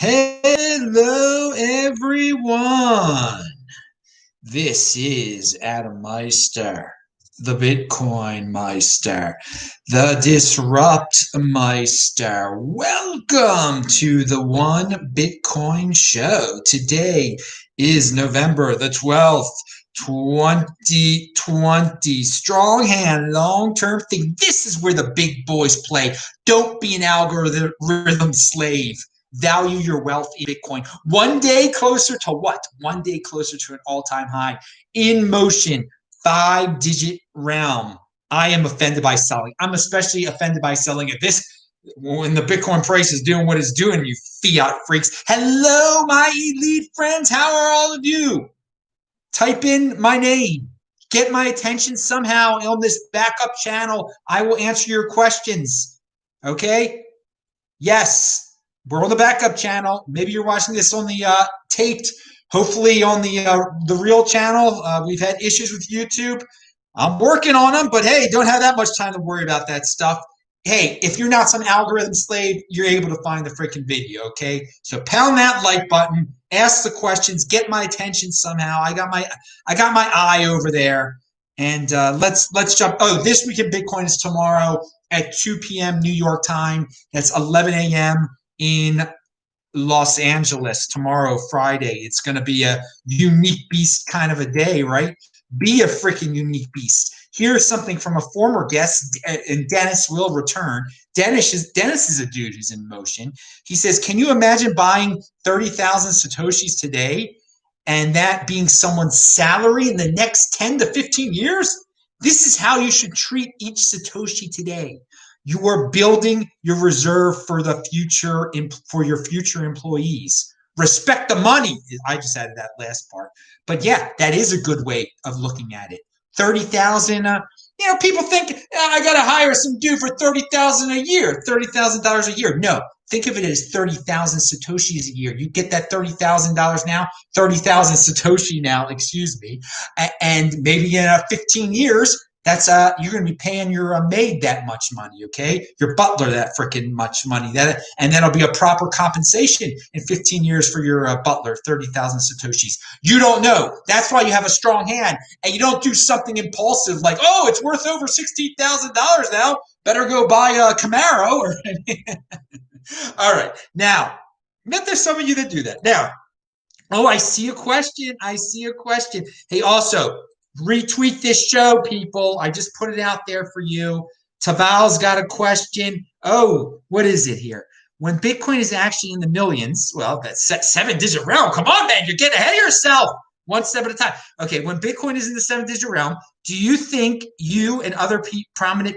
Hello, everyone. This is Adam Meister, the Bitcoin Meister, the Disrupt Meister. Welcome to the One Bitcoin Show. Today is November the 12th, 2020. Strong hand, long-term thing. This is where the big boys play. Don't be an algorithm slave. Value your wealth in Bitcoin. One day closer to what? One day closer to an all-time high. In motion, 5-digit realm. I am offended by selling. I'm especially offended by selling at this when the Bitcoin price is doing what it's doing, you fiat freaks. Hello, my elite friends. How are all of you? Type in my name. Get my attention somehow on this backup channel. I will answer your questions. Okay? Yes. We're on the backup channel. Maybe you're watching this on the taped, hopefully on the real channel. We've had issues with YouTube. I'm working on them, but hey, don't have that much time to worry about that stuff. Hey, if you're not some algorithm slave, you're able to find the freaking video, okay? So pound that like button, ask the questions, get my attention somehow. I got my eye over there. And let's jump. Oh, This Week in Bitcoin is tomorrow at 2 p.m. New York time. That's 11 a.m. in Los Angeles tomorrow, Friday. It's going to be a unique beast kind of a day, right? Be a freaking unique beast. Here's something from a former guest, and Dennis will return. Dennis is a dude who's in motion. He says, can you imagine buying 30,000 Satoshis today and that being someone's salary in the next 10 to 15 years? This is how you should treat each Satoshi today. You are building your reserve for the future, for your future employees. Respect the money. I just added that last part. But yeah, that is a good way of looking at it. 30,000, people think I got to hire some dude for 30,000 a year, $30,000 a year. No, think of it as 30,000 Satoshis a year. You get that $30,000 now, 30,000 Satoshi now, excuse me. And maybe in 15 years, that's you're going to be paying your maid that much money, okay? Your butler that freaking much money. And that'll be a proper compensation in 15 years for your butler, 30,000 Satoshis. You don't know. That's why you have a strong hand. And you don't do something impulsive like, oh, it's worth over $16,000 now. Better go buy a Camaro. All right. Now, there's some of you that do that. Now, I see a question. Hey, also, retweet this show, people. I just put it out there for you. Taval's got a question. Oh, what is it here? When Bitcoin is actually in the millions, well, that's 7-digit realm. Come on, man. You're getting ahead of yourself. One step at a time. Okay, when Bitcoin is in the 7-digit realm, do you think you and other people prominent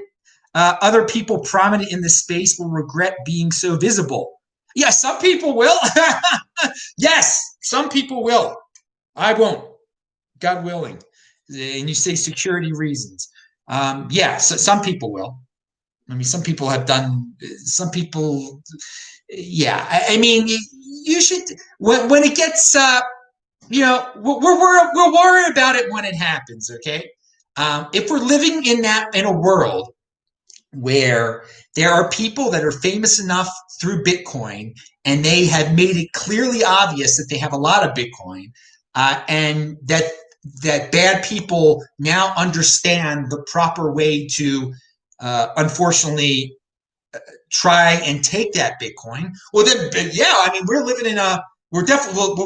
in the space will regret being so visible? Yeah, some people will. Yes, some people will. I won't. God willing. And you say security reasons. Yeah, so some people will. I mean, some people have done. Some people, yeah. I mean, you should when it gets. We'll worry about it when it happens. Okay. If we're living in a world where there are people that are famous enough through Bitcoin, and they have made it clearly obvious that they have a lot of Bitcoin, and that bad people now understand the proper way to, unfortunately, try and take that Bitcoin. Well, then, yeah, I mean, we'll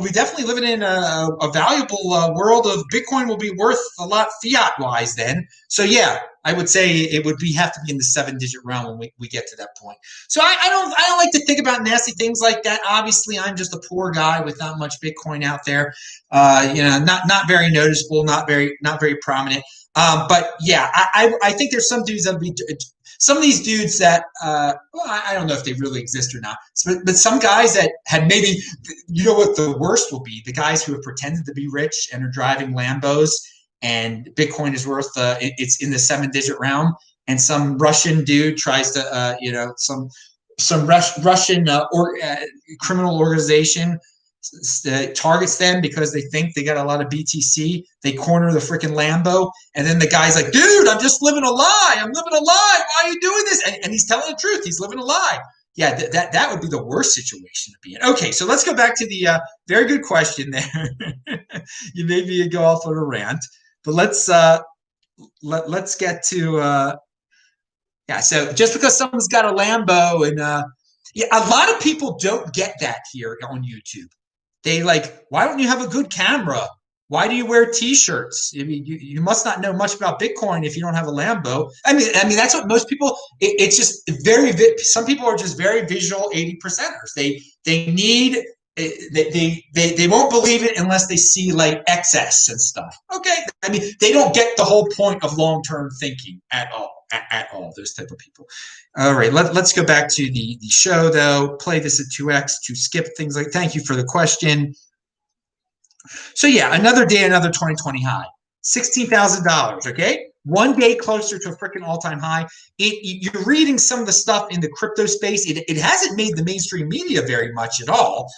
be definitely living in a valuable world of Bitcoin. Will be worth a lot fiat wise then. So yeah, I would say it would have to be in the 7-digit realm when we get to that point. So I don't like to think about nasty things like that. Obviously, I'm just a poor guy with not much Bitcoin out there. Not very noticeable, not very prominent. But yeah, I think there's some dudes that be. Some of these dudes that, I don't know if they really exist or not, but some guys that had maybe, you know what the worst will be? The guys who have pretended to be rich and are driving Lambos, and Bitcoin is worth, it's in the 7-digit realm, and some Russian dude tries to, some Russian criminal organization targets them because they think they got a lot of BTC. They corner the freaking Lambo, and then the guy's like, dude, I'm just living a lie. Why are you doing this? And he's telling the truth. He's living a lie. Yeah, that would be the worst situation to be in. Okay, so let's go back to the very good question there. You made me go off on a rant, but let's get to yeah. So just because someone's got a Lambo and yeah, a lot of people don't get that here on YouTube. They like, why don't you have a good camera? Why do you wear T-shirts? I mean, you must not know much about Bitcoin if you don't have a Lambo. I mean that's what most people. It's just very. Some people are just very visual 80%ers. They need. They won't believe it unless they see like excess and stuff. Okay, I mean they don't get the whole point of long-term thinking at all. At all, those type of people. All right, let's go back to the show though. Play this at 2x to skip things like. Thank you for the question. So yeah, another day, another 2020 high, $16,000. Okay, one day closer to a freaking all-time high. You're reading some of the stuff in the crypto space. It hasn't made the mainstream media very much at all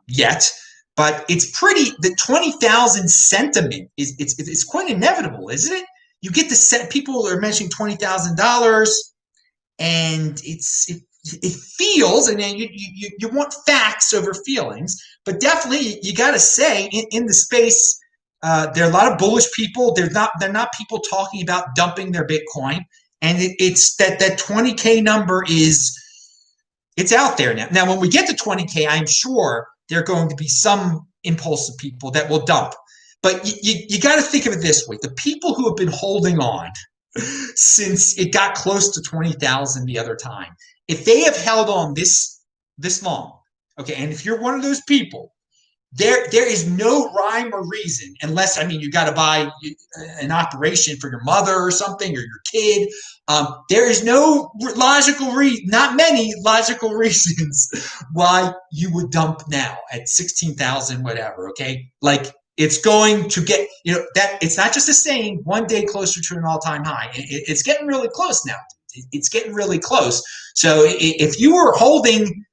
yet, but it's pretty. The 20,000 sentiment it's quite inevitable, isn't it? You get the set. People are mentioning $20,000, and it feels, and then you want facts over feelings, but definitely you got to say in the space there are a lot of bullish people. They're not people talking about dumping their Bitcoin, and it's that 20K number it's out there now. Now, when we get to 20K, I'm sure there are going to be some impulsive people that will dump. But you got to think of it this way: the people who have been holding on since it got close to 20,000 the other time, if they have held on this long, okay, and if you're one of those people, there is no rhyme or reason, unless, I mean, you got to buy an operation for your mother or something, or your kid. There is no logical not many logical reasons why you would dump now at 16,000 whatever. Okay, like it's going to get, that it's not just a saying, one day closer to an all-time high. It's getting really close now. It's getting really close. So if you were holding,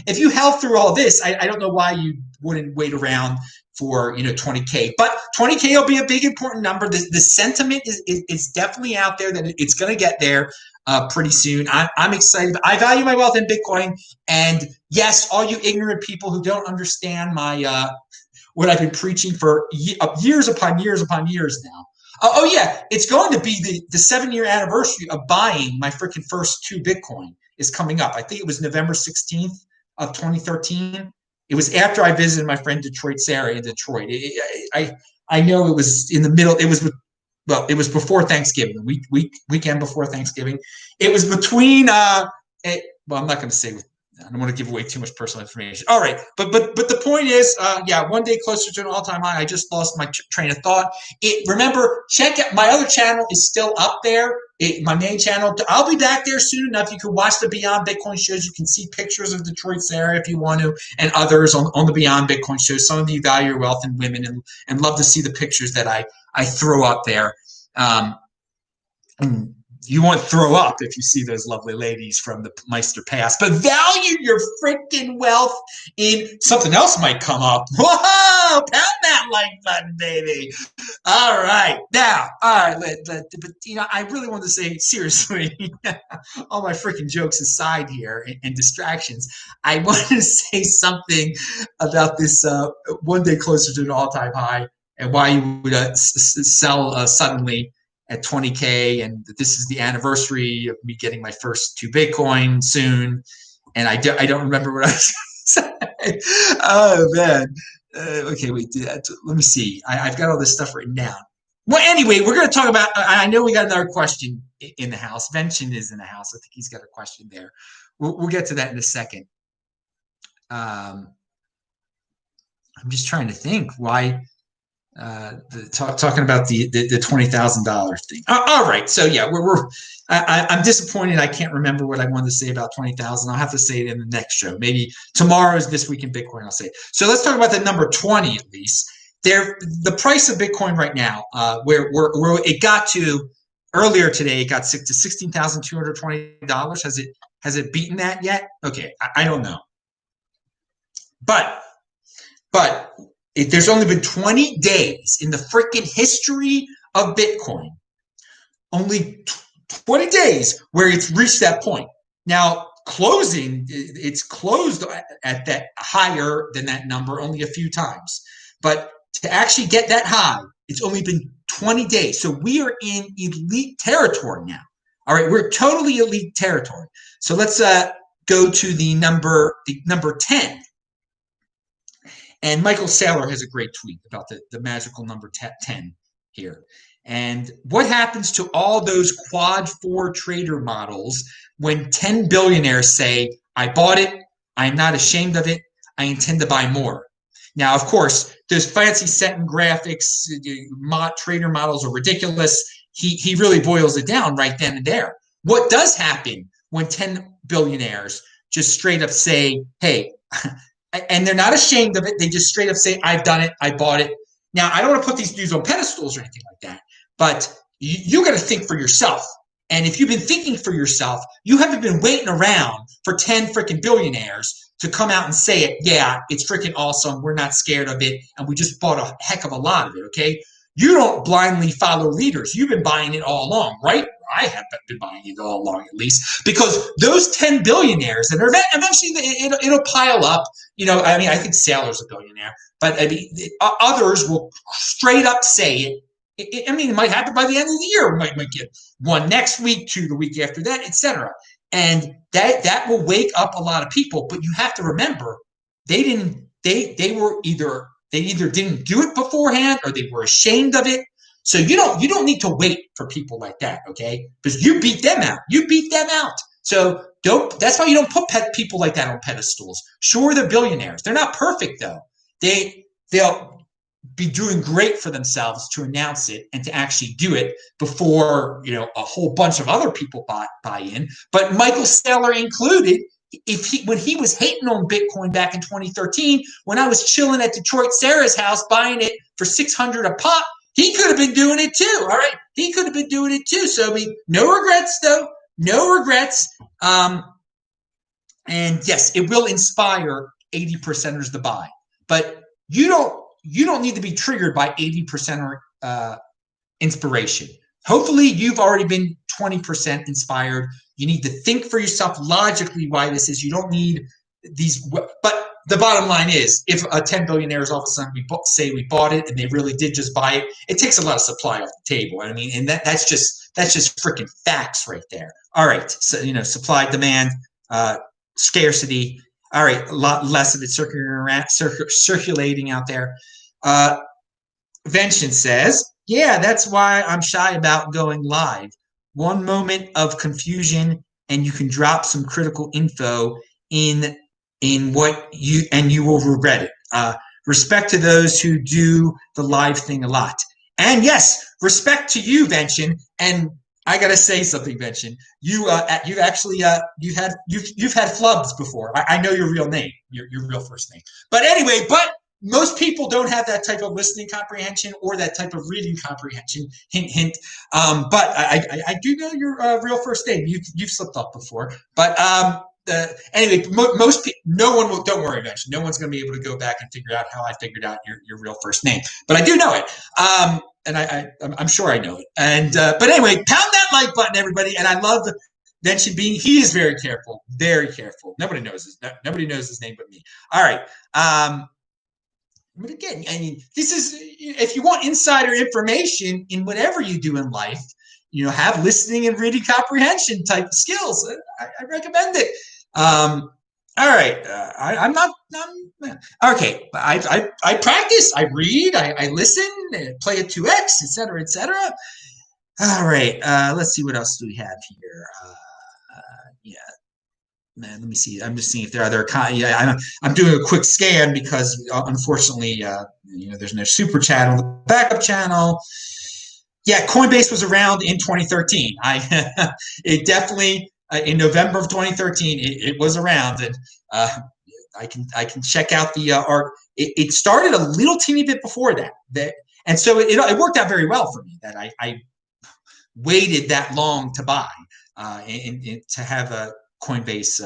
if you held through all this, I don't know why you wouldn't wait around for 20K. But 20K will be a big important number. The sentiment is definitely out there that it's going to get there pretty soon. I'm excited. I value my wealth in Bitcoin. And yes, all you ignorant people who don't understand my what I've been preaching for years upon years upon years now. Oh yeah, it's going to be the 7-year anniversary of buying my freaking first 2 Bitcoin is coming up. I think it was November 16th of 2013. It was after I visited my friend Detroit Sarah in Detroit. I know it was in the middle. It was before Thanksgiving, weekend before Thanksgiving. It was between well, I'm not going to say. I don't want to give away too much personal information. All right, but the point is, yeah, one day closer to an all-time high. I just lost my train of thought. Remember, check out my other channel is still up there. My main channel. I'll be back there soon enough. You can watch the Beyond Bitcoin shows. You can see pictures of Detroit Sarah if you want to, and others on the Beyond Bitcoin shows. Some of you value your wealth in women and love to see the pictures that I throw up there. And you won't throw up if you see those lovely ladies from the Meister past, but value your freaking wealth in something else might come up. Whoa, pound that like button, baby. All right. Now, all right, but I really want to say seriously, all my freaking jokes aside here and distractions, I want to say something about this one day closer to an all-time high and why you would sell suddenly at 20K, and this is the anniversary of me getting my first 2 Bitcoin soon, and I don't remember what I was saying. Oh man. Okay, wait. Let me see. I've got all this stuff written down. Well, anyway, we're going to talk about. I know we got another question in the house. Vention is in the house. I think he's got a question there. We'll get to that in a second. I'm just trying to think why. Talking about the $20,000 thing. All right, so yeah, I'm disappointed. I can't remember what I wanted to say about 20,000. I'll have to say it in the next show. Maybe tomorrow's This Week in Bitcoin. I'll say it. So let's talk about the number 20 at least. The price of Bitcoin right now, where it got to earlier today, it got to $16,220. Has it beaten that yet? Okay, I don't know, but. There's only been 20 days in the freaking history of Bitcoin, only 20 days where it's reached that point. Now, closing, it's closed at that higher than that number only a few times. But to actually get that high, it's only been 20 days. So we are in elite territory now. All right, we're totally elite territory. So let's go to the number 10. And Michael Saylor has a great tweet about the magical number 10 here. And what happens to all those quad 4 trader models when 10 billionaires say, I bought it, I'm not ashamed of it, I intend to buy more? Now, of course, those fancy setting graphics, trader models are ridiculous. He really boils it down right then and there. What does happen when 10 billionaires just straight up say, hey, and they're not ashamed of it, they just straight up say, I've done it, I bought it. Now, I don't want to put these dudes on pedestals or anything like that, but you got to think for yourself. And if you've been thinking for yourself, you haven't been waiting around for 10 freaking billionaires to come out and say it. Yeah, it's freaking awesome. We're not scared of it. And we just bought a heck of a lot of it, okay? You don't blindly follow leaders. You've been buying it all along, right? I have been buying it all along, at least, because those 10 billionaires, and eventually it'll pile up. You know, I mean, I think Saylor's a billionaire, but I mean, others will straight up say it. I mean, it might happen by the end of the year. We might get one next week, 2 the week after that, etc. And that will wake up a lot of people. But you have to remember, they either didn't do it beforehand or they were ashamed of it. So you don't need to wait for people like that, okay? Because you beat them out. You beat them out. So that's why you don't put people like that on pedestals. Sure, they're billionaires. They're not perfect though. They'll be doing great for themselves to announce it and to actually do it before, you know, a whole bunch of other people buy in. But Michael Saylor included, when he was hating on Bitcoin back in 2013, when I was chilling at Detroit Sarah's house buying it for $600 a pop, he could have been doing it too. All right, he could have been doing it too. So I mean, no regrets though, no regrets. And yes, it will inspire 80%ers to buy, but you don't need to be triggered by 80% inspiration. Hopefully, you've already been 20% inspired. You need to think for yourself logically why this is. You don't need these. But the bottom line is, if a 10 billionaires all of a sudden say we bought it and they really did just buy it, it takes a lot of supply off the table. I mean, and that's just freaking facts right there. All right, so you know, supply, demand, scarcity. All right, a lot less of it circulating out there. Vention says, yeah, that's why I'm shy about going live. One moment of confusion and you can drop some critical info in what you will regret it. Respect to those who do the live thing a lot. And yes, respect to you, Vention. And I gotta say something, Vention. You've had flubs before. I know your real name, your real first name. But anyway, most people don't have that type of listening comprehension or that type of reading comprehension. Hint, hint. But I do know your real first name. You've slipped up before. But anyway, most people, no one will. Don't worry, Vention. No one's going to be able to go back and figure out how I figured out your real first name. But I do know it. And I'm sure I know it. And but anyway, pound that like button, everybody. And I love Vention being. He is very careful. Very careful. Nobody knows his name but me. All right. But again, I mean, this is, if you want insider information in whatever you do in life, you know, have listening and reading comprehension type of skills. I recommend it. All right. I'm not, okay. I practice, I read, I listen, play at 2x, etc., etc. All right. Let's see what else do we have here. Yeah. Man, let me see. I'm just seeing if there are other. Yeah, I'm doing a quick scan because unfortunately, you know, there's no super chat on the backup channel. Yeah, Coinbase was around in 2013. It definitely in November of 2013 it was around, and I can check out the art. It started a little teeny bit before that, and so it worked out very well for me that I waited that long to buy and to have a Coinbase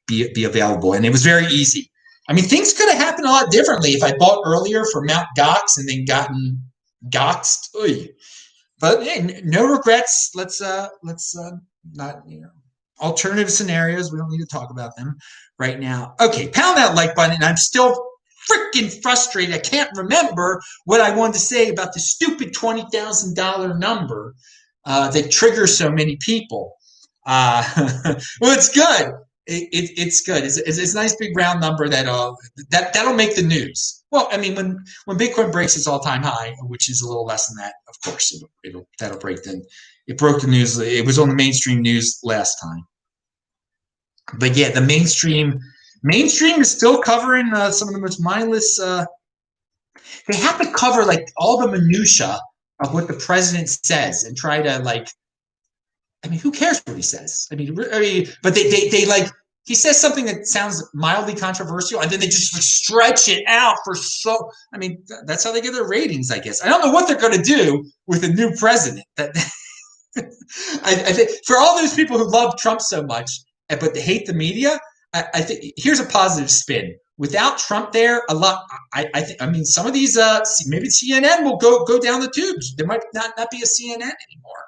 be available, and it was very easy. I mean, things could have happened a lot differently if I bought earlier for Mount Gox and then gotten Goxed. Oy. But hey, no regrets. Let's not, you know. alternative scenarios. We don't need to talk about them right now. Okay, pound that like button. And I'm still freaking frustrated. I can't remember what I wanted to say about the stupid $20,000 number that triggers so many people. Well, it's good. It's good. It's a nice big round number that'll make the news. Well, I mean, when Bitcoin breaks its all-time high, which is a little less than that, of course, that'll break. Then it broke the news. It was on the mainstream news last time. But yeah, the mainstream is still covering some of the most mindless. They have to cover like all the minutia of what the president says and try to like. I mean, who cares what he says? I mean, but they like he says something that sounds mildly controversial, and then they just stretch it out for so. I mean, that's how they get their ratings, I guess. I don't know what they're going to do with a new president. That I think for all those people who love Trump so much, but they hate the media, I think here's a positive spin. Without Trump there, a lot. I mean, some of these maybe CNN will go down the tubes. There might not be a CNN anymore.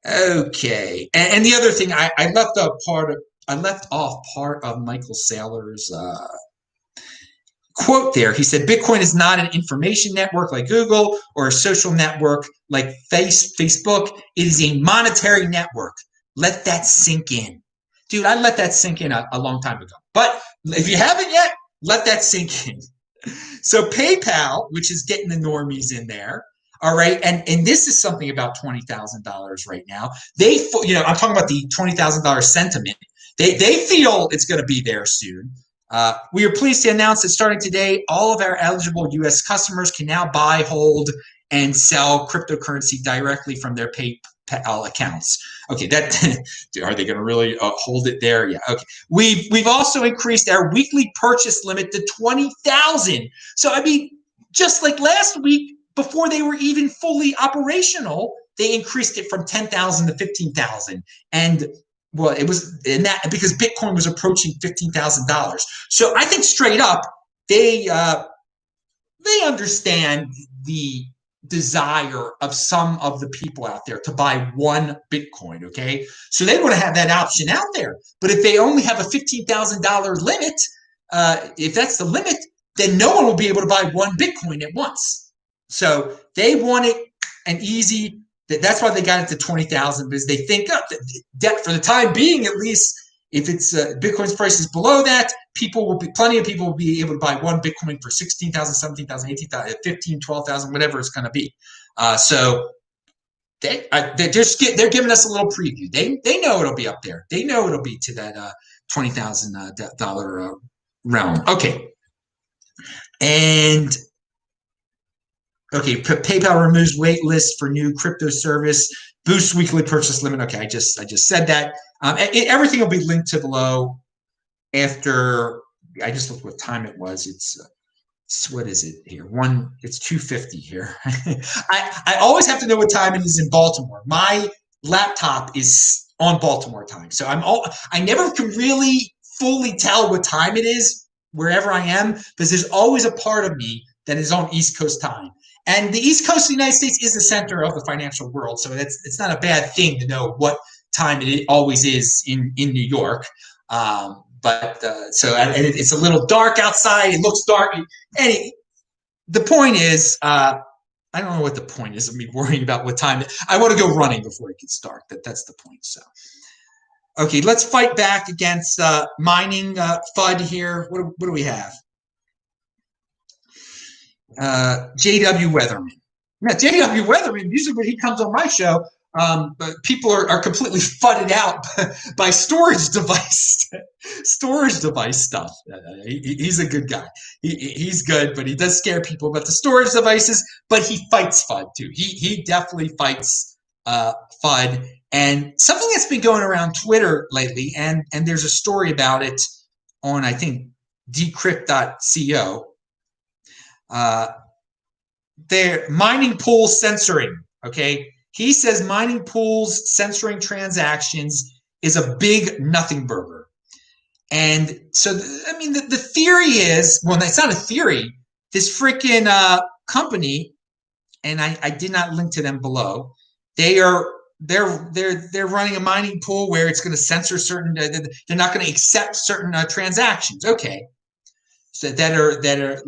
Okay, and the other thing, I left off part of Michael Saylor's quote there. He said, Bitcoin is not an information network like Google or a social network like Facebook. It is a monetary network. Let that sink in. Dude, I let that sink in a long time ago. But if you haven't yet, let that sink in. So PayPal, which is getting the normies in there, all right, and this is something about $20,000 right now. I'm talking about the $20,000 sentiment. They feel it's going to be there soon. We are pleased to announce that starting today, all of our eligible U.S. customers can now buy, hold, and sell cryptocurrency directly from their PayPal accounts. Okay, are they going to really hold it there? Yeah. Okay. We've also increased our weekly purchase limit to 20,000. So I mean, just like last week, before they were even fully operational, they increased it from 10,000 to 15,000. And well, it was in that because Bitcoin was approaching $15,000. So I think straight up, they understand the desire of some of the people out there to buy one Bitcoin. Okay, so they want to have that option out there. But if they only have a $15,000 limit, if that's the limit, then no one will be able to buy one Bitcoin at once. So they want it an easy. That's why they got it to 20,000 because they think that for the time being, at least, if it's Bitcoin's price is below that, plenty of people will be able to buy one Bitcoin for 16,000, 17,000, 18,000, 15, 12,000, whatever it's going to be. So they're giving us a little preview. They know it'll be up there. They know it'll be to that $20,000 realm. Okay, and. Okay, PayPal removes wait list for new crypto service, boosts weekly purchase limit. Okay, I just said that. Everything will be linked to below. After I just looked what time it was. It's what is it here? It's 2:50 here. I always have to know what time it is in Baltimore. My laptop is on Baltimore time, so I never can really fully tell what time it is wherever I am because there's always a part of me that is on East Coast time. And the East Coast of the United States is the center of the financial world, so it's not a bad thing to know what time it always is in New York. It's a little dark outside. It looks dark. The point is, I don't know what the point is of me worrying about what time. I want to go running before it gets dark. That's the point. So, okay, let's fight back against mining FUD here. What do we have? J.W. Weatherman. Now, J.W. Weatherman, usually when he comes on my show, people are completely fudded out by storage device stuff. He's a good guy. He's good, but he does scare people about the storage devices. But he fights FUD too. He definitely fights FUD. And something that's been going around Twitter lately, and there's a story about it on I think decrypt.co. They're mining pool censoring. Okay, he says mining pools censoring transactions is a big nothing burger. And so, I mean, the theory is, well, it's not a theory. This freaking company, and I did not link to them below. They are they're running a mining pool where it's going to censor certain. They're not going to accept certain transactions. Okay, so that are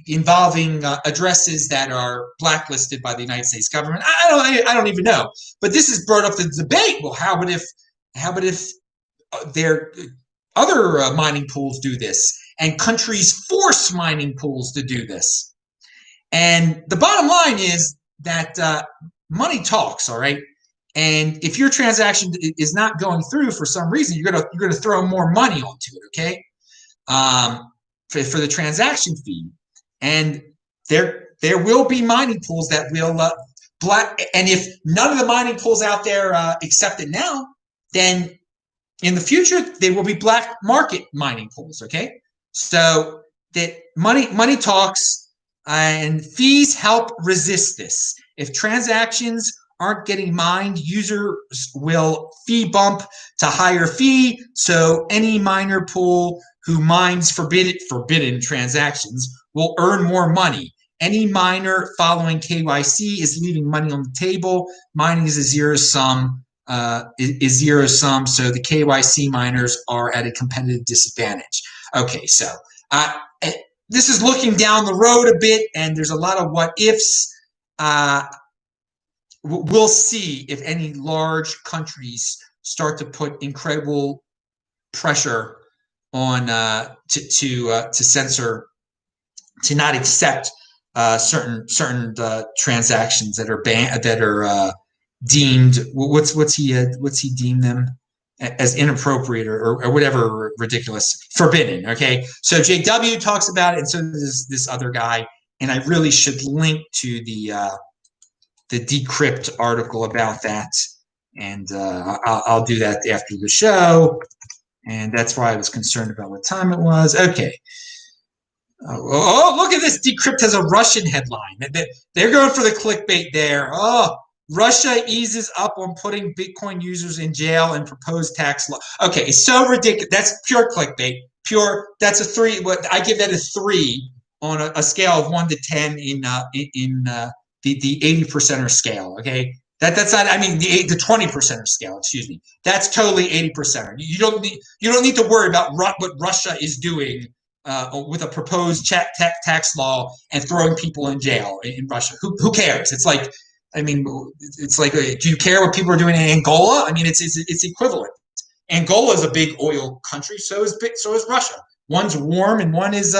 involving addresses that are blacklisted by the United States government. I don't even know. But this has brought up the debate. Well, how about if their other mining pools do this, and countries force mining pools to do this? And the bottom line is that money talks, all right. And if your transaction is not going through for some reason, you're gonna throw more money onto it, okay? For the transaction fee, and there will be mining pools that will black. And if none of the mining pools out there accept it now, then in the future there will be black market mining pools. Okay, so that money talks, and fees help resist this. If transactions aren't getting mined, users will fee bump to higher fee. So any miner pool who mines forbidden transactions will earn more money. Any miner following KYC is leaving money on the table. Mining is a zero sum. So the KYC miners are at a competitive disadvantage. Okay, so this is looking down the road a bit, and there's a lot of what ifs. We'll see if any large countries start to put incredible pressure on to censor, to not accept certain transactions that are banned, that are deemed, what's he deemed them as, inappropriate or whatever, ridiculous, forbidden. Okay, so JW talks about it, and so does this other guy, and I really should link to the Decrypt article about that, and I'll do that after the show. And that's why I was concerned about what time it was. Okay. Oh, look at this. Decrypt has a Russian headline. They're going for the clickbait there. Oh, Russia eases up on putting Bitcoin users in jail and proposed tax law. Okay, it's so ridiculous. That's pure clickbait. That's a 3. I give that a 3 on a scale of 1 to 10 in the 80%er scale. Okay. That's not, I mean, the 20%er scale, excuse me. That's totally 80%er. You don't need to worry about what Russia is doing with a proposed tax law and throwing people in jail in Russia. Who cares? It's like, I mean, it's like, do you care what people are doing in Angola? I mean, it's equivalent. Angola is a big oil country. So is Russia. One's warm and one is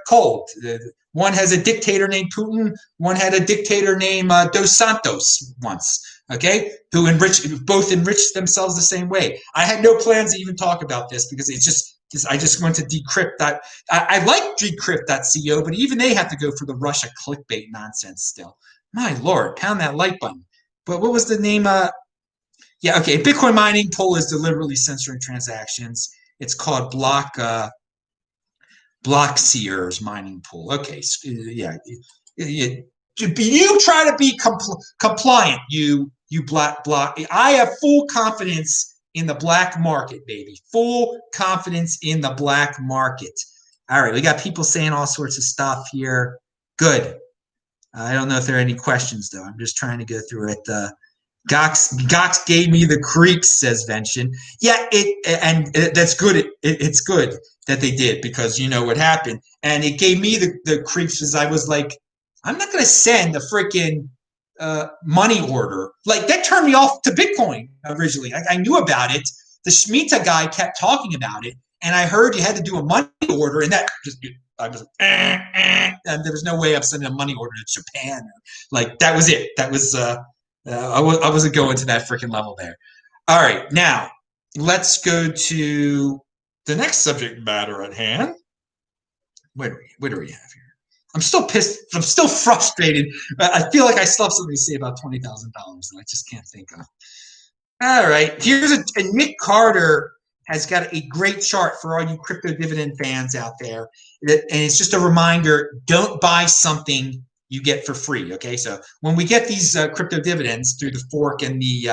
cold. One has a dictator named Putin. One had a dictator named Dos Santos once. Okay, who both enriched themselves the same way. I had no plans to even talk about this because I just went to Decrypt. I like Decrypt.co, but even they have to go for the Russia clickbait nonsense still. My Lord, pound that like button. But what was the name? Yeah, okay. Bitcoin mining pool is deliberately censoring transactions. It's called Blockseer's mining pool. Okay, yeah. You try to be compliant. You block. I have full confidence in the black market, baby. Full confidence in the black market. All right, we got people saying all sorts of stuff here. Good. I don't know if there are any questions though. I'm just trying to go through it. Gox gave me the creeps, says Vention. Yeah, that's good. It's good that they did, because you know what happened. And it gave me the creeps because I was like, I'm not going to send a freaking money order. Like, that turned me off to Bitcoin originally. I knew about it. The Shemitah guy kept talking about it. And I heard you had to do a money order. And that just, I was like, and there was no way I'm sending a money order to Japan. Like, that was it. That was... I wasn't going to that freaking level there. All right, now let's go to the next subject matter at hand. What do we have here? I'm still pissed. I'm still frustrated. I feel like I still have something to say about $20,000 that I just can't think of. All right, here's and Mick Carter has got a great chart for all you crypto dividend fans out there, and it's just a reminder: don't buy something you get for free. Okay, so when we get these crypto dividends through the fork and the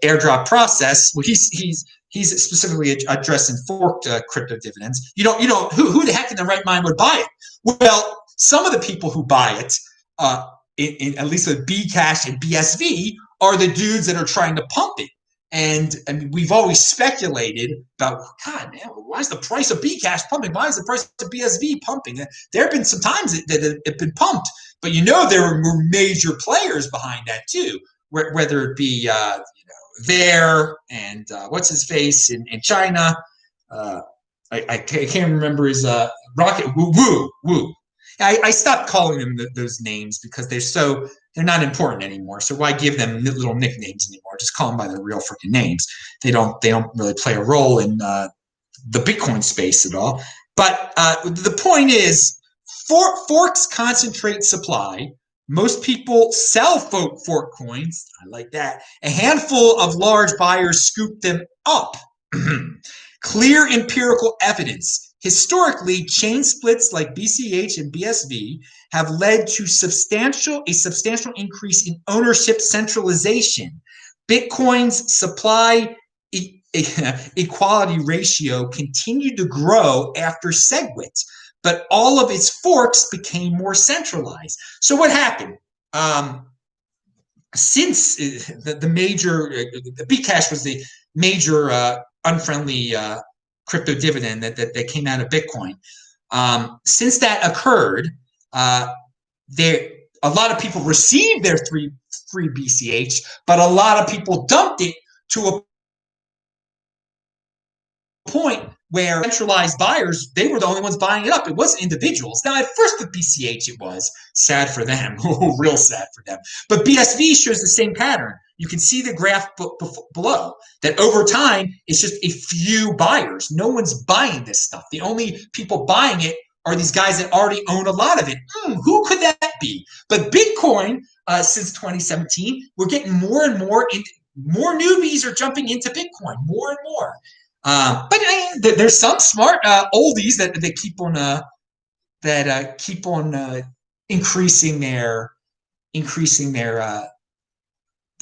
airdrop process, well, he's specifically addressing forked crypto dividends. You don't who the heck in their right mind would buy it? Well, some of the people who buy it at least with Bcash and BSV, are the dudes that are trying to pump it. And I mean, we've always speculated about, God, man, why is the price of Bcash pumping? Why is the price of BSV pumping? There have been some times that it have been pumped, but there are major players behind that too, whether it be there and what's his face in China. I can't remember his Rocket Woo. I stopped calling them those names because they're not important anymore. So why give them little nicknames anymore? Just call them by their real freaking names. They don't really play a role in the Bitcoin space at all. But the point is, forks concentrate supply. Most people sell fork coins. I like that. A handful of large buyers scoop them up. Clear empirical evidence. Historically, chain splits like BCH and BSV have led to a substantial increase in ownership centralization. Bitcoin's supply equality ratio continued to grow after SegWit, but all of its forks became more centralized. So what happened? Since the major, the Bcash was the major unfriendly crypto dividend that came out of Bitcoin. Since that occurred, a lot of people received their free BCH, but a lot of people dumped it to a point where centralized buyers, they were the only ones buying it up. It wasn't individuals. Now, at first with BCH, it was sad for them, real sad for them. But BSV shows the same pattern. You can see the graph below that over time, it's just a few buyers. No one's buying this stuff. The only people buying it are these guys that already own a lot of it. Who could that be? But Bitcoin, since 2017, we're getting more and more, more newbies are jumping into Bitcoin, more and more. But there's some smart oldies that keep on increasing their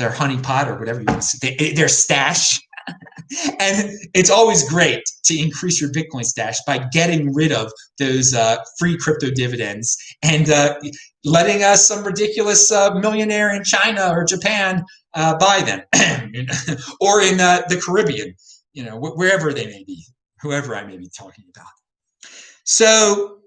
honeypot or whatever you want to say, their stash. And it's always great to increase your Bitcoin stash by getting rid of those free crypto dividends and letting some ridiculous millionaire in China or Japan buy them, or in the Caribbean, wherever they may be, whoever I may be talking about. So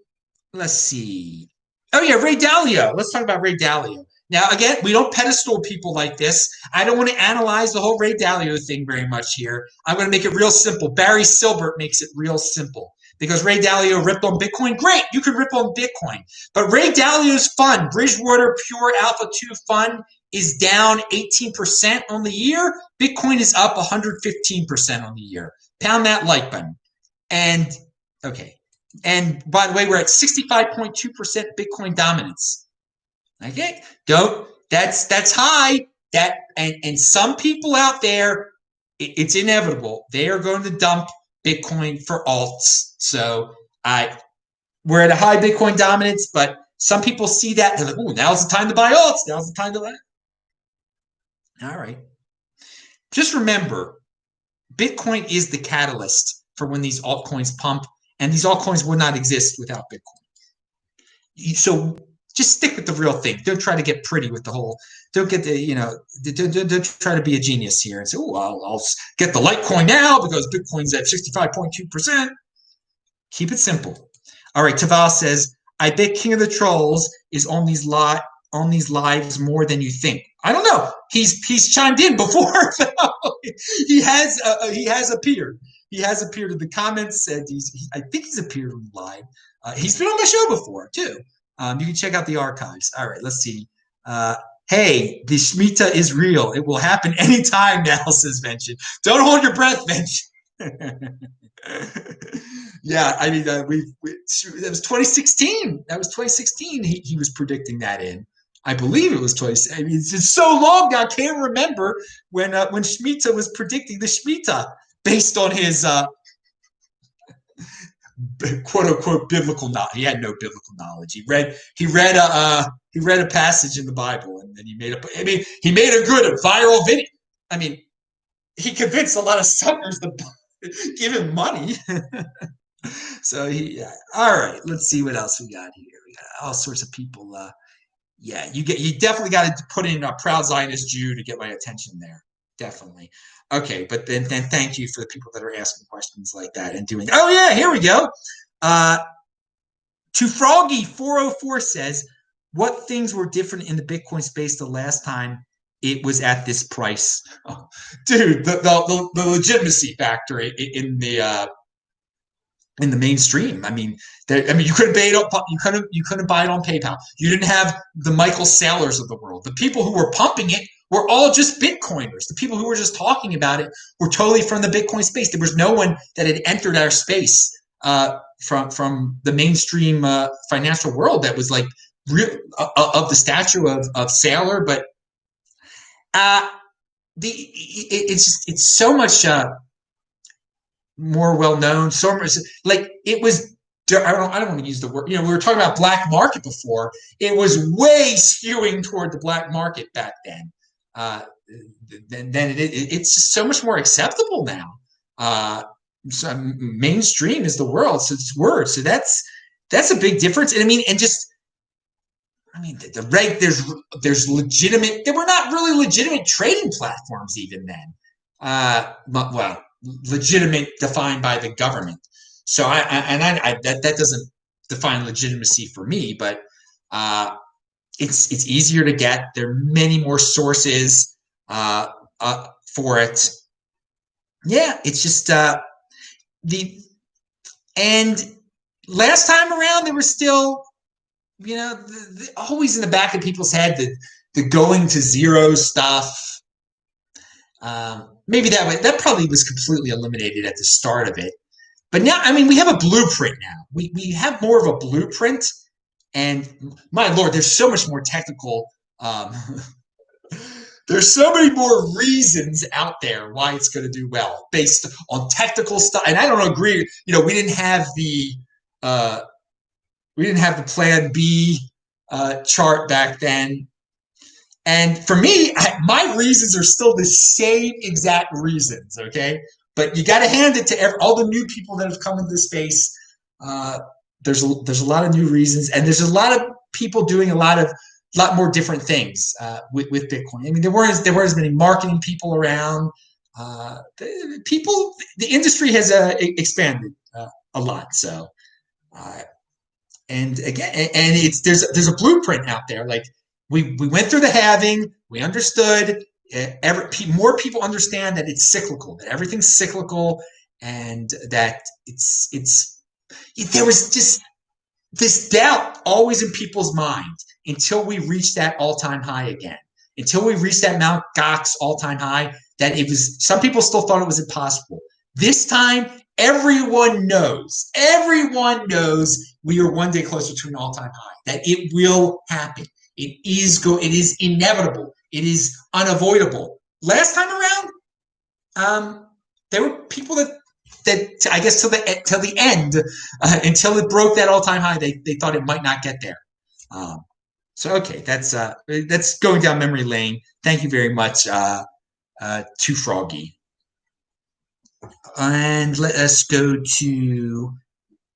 let's see. Oh yeah, Ray Dalio. Let's talk about Ray Dalio. Now, again, we don't pedestal people like this. I don't want to analyze the whole Ray Dalio thing very much here. I'm going to make it real simple. Barry Silbert makes it real simple. Because Ray Dalio ripped on Bitcoin, great, you can rip on Bitcoin. But Ray Dalio's fund, Bridgewater Pure Alpha 2 fund, is down 18% on the year. Bitcoin is up 115% on the year. Pound that like button. And, okay. And by the way, we're at 65.2% Bitcoin dominance. Okay, that's high. And some people out there, it's inevitable. They are going to dump Bitcoin for alts. So we're at a high Bitcoin dominance, but some people see that, they're like, oh, now's the time to buy alts. Now's the time to buy. All right. Just remember, Bitcoin is the catalyst for when these altcoins pump, and these altcoins would not exist without Bitcoin. So just stick with the real thing. Don't try to get pretty with the whole. Don't get the, don't try to be a genius here and say, oh, I'll get the Litecoin now because Bitcoin's at 65.2%. Keep it simple. All right, Taval says, I bet King of the Trolls is on these lives more than you think. I don't know. He's chimed in before. He has appeared. He has appeared in the comments, and I think he's appeared live. He's been on my show before too. You can check out the archives. All right, let's see. Hey, the Shemitah is real. It will happen anytime now, says Venture. Don't hold your breath, Venture. Yeah, I mean, that was 2016. That was 2016. He was predicting that in. I believe it was 20. I mean, it's so long now. I can't remember when Shemitah was predicting the Shemitah based on his quote unquote biblical knowledge. He had no biblical knowledge. He read a passage in the Bible, and then he made a good viral video. I mean, he convinced a lot of suckers to give him money. So all right, let's see what else we got here. We got all sorts of people Yeah, you definitely got to put in a proud Zionist Jew to get my attention there. Definitely. Okay, but then thank you for the people that are asking questions like that and doing. Oh yeah, here we go. Uh, to Froggy 404 says, what things were different in the Bitcoin space the last time it was at this price? Oh, dude, the legitimacy factor in the mainstream. I mean, you couldn't buy it. You couldn't buy it on PayPal. You didn't have the Michael Saylors of the world. The people who were pumping it were all just Bitcoiners. The people who were just talking about it were totally from the Bitcoin space. There was no one that had entered our space from the mainstream financial world that was like real of the stature of Saylor. But it's so much. More well known, so much like it was. I don't want to use the word. We were talking about black market before. It was way skewing toward the black market back then. Then it's just so much more acceptable now. So mainstream is the world, so it's word. So that's a big difference. And the reg there's legitimate. There were not really legitimate trading platforms even then. Well, legitimate defined by the government. So that doesn't define legitimacy for me, but it's easier to get. There are many more sources for it. Yeah, it's just and last time around there was still always in the back of people's head the going to zero stuff. Maybe that probably was completely eliminated at the start of it. But now, we have a blueprint now. We have more of a blueprint, and my Lord, there's so much more technical. There's so many more reasons out there why it's going to do well based on technical stuff. And I don't agree. We didn't have the Plan B chart back then. And for me, my reasons are still the same exact reasons, okay? But you got to hand it to all the new people that have come into the space. There's a lot of new reasons, and there's a lot of people doing a lot more different things with Bitcoin. There weren't as many marketing people around. The industry has expanded a lot. So, and again, there's a blueprint out there. Like we went through the halving, we understood. More people understand that it's cyclical, that everything's cyclical, and that there was just this doubt always in people's minds until we reached that all-time high again, until we reached that Mount Gox all-time high, that some people still thought it was impossible. This time, everyone knows we are one day closer to an all-time high, that it will happen. It is inevitable. It is unavoidable. Last time around, there were people that I guess till the end, until it broke that all-time high, they thought it might not get there. So okay, that's going down memory lane. Thank you very much to Froggy. And let us go to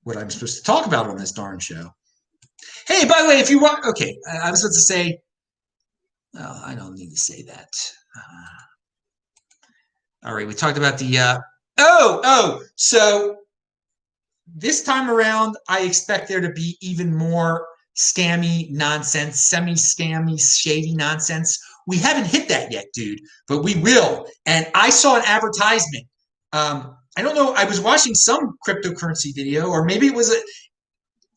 what I'm supposed to talk about on this darn show. Hey, by the way, if you want, okay, I was supposed to say. Well, I don't need to say that. All right, we talked about the. So this time around, I expect there to be even more scammy nonsense, semi-scammy, shady nonsense. We haven't hit that yet, dude, but we will. And I saw an advertisement. I don't know. I was watching some cryptocurrency video, or maybe it was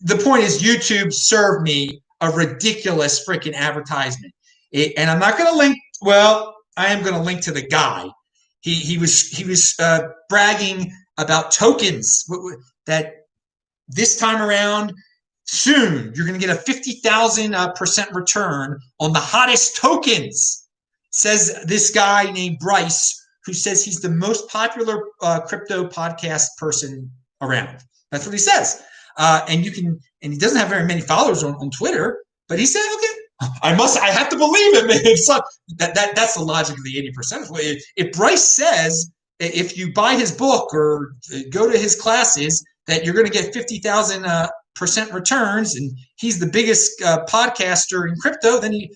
the point is YouTube served me a ridiculous freaking advertisement. And I'm not going to link. Well, I am going to link to the guy. He was bragging about tokens that this time around, soon you're going to get a 50,000% return on the hottest tokens. Says this guy named Bryce, who says he's the most popular crypto podcast person around. That's what he says. And he doesn't have very many followers on Twitter, but he said, okay. I have to believe him. That's the logic of the 80%. If Bryce says if you buy his book or go to his classes that you're going to get 50,000 returns, and he's the biggest podcaster in crypto, then he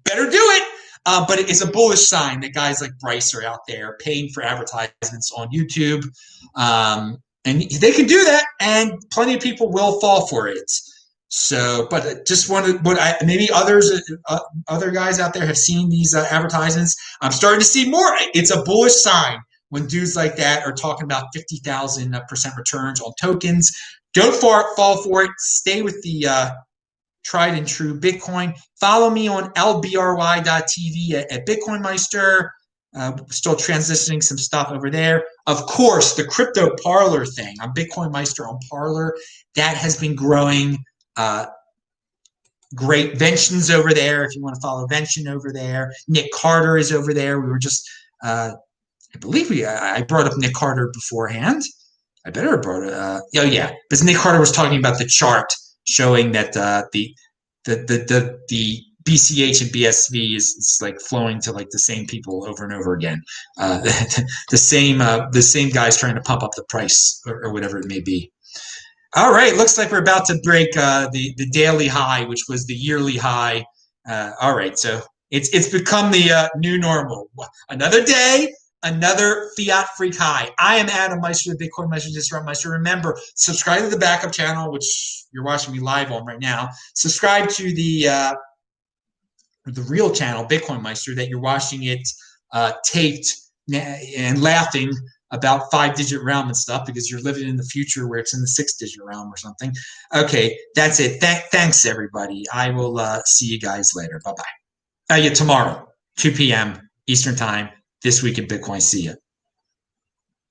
better do it. But it's a bullish sign that guys like Bryce are out there paying for advertisements on YouTube. And they can do that, and plenty of people will fall for it. So, but just wanted, maybe other guys out there have seen these advertisements. I'm starting to see more. It's a bullish sign when dudes like that are talking about 50,000% returns on tokens. Don't fall for it. Stay with the tried and true Bitcoin. Follow me on lbry.tv at Bitcoin Meister. Still transitioning some stuff over there. Of course, the crypto parlor thing. I'm Bitcoin Meister on Parlor. That has been growing. Great Vention's over there if you want to follow Vention over there. Nick Carter is over there. We were just, I believe I brought up Nick Carter beforehand. I better have brought it. Oh yeah, because Nick Carter was talking about the chart showing that the BCH and BSV is like flowing to like the same people over and over again. The same guys trying to pump up the price or whatever it may be. All right, looks like we're about to break the daily high, which was the yearly high. All right, so it's become the new normal. Another day, another fiat freak high. I am Adam Meister, the Bitcoin Meister, Disrupt Meister. Remember, subscribe to the backup channel, which you're watching me live on right now. Subscribe to the real channel, Bitcoin Meister, that you're watching it taped and laughing about 5-digit realm and stuff because you're living in the future where it's in the 6-digit realm or something. Okay, that's it. Thanks, everybody. I will see you guys later. Bye-bye. Yeah, tomorrow, 2 p.m. Eastern Time, This Week in Bitcoin. See ya.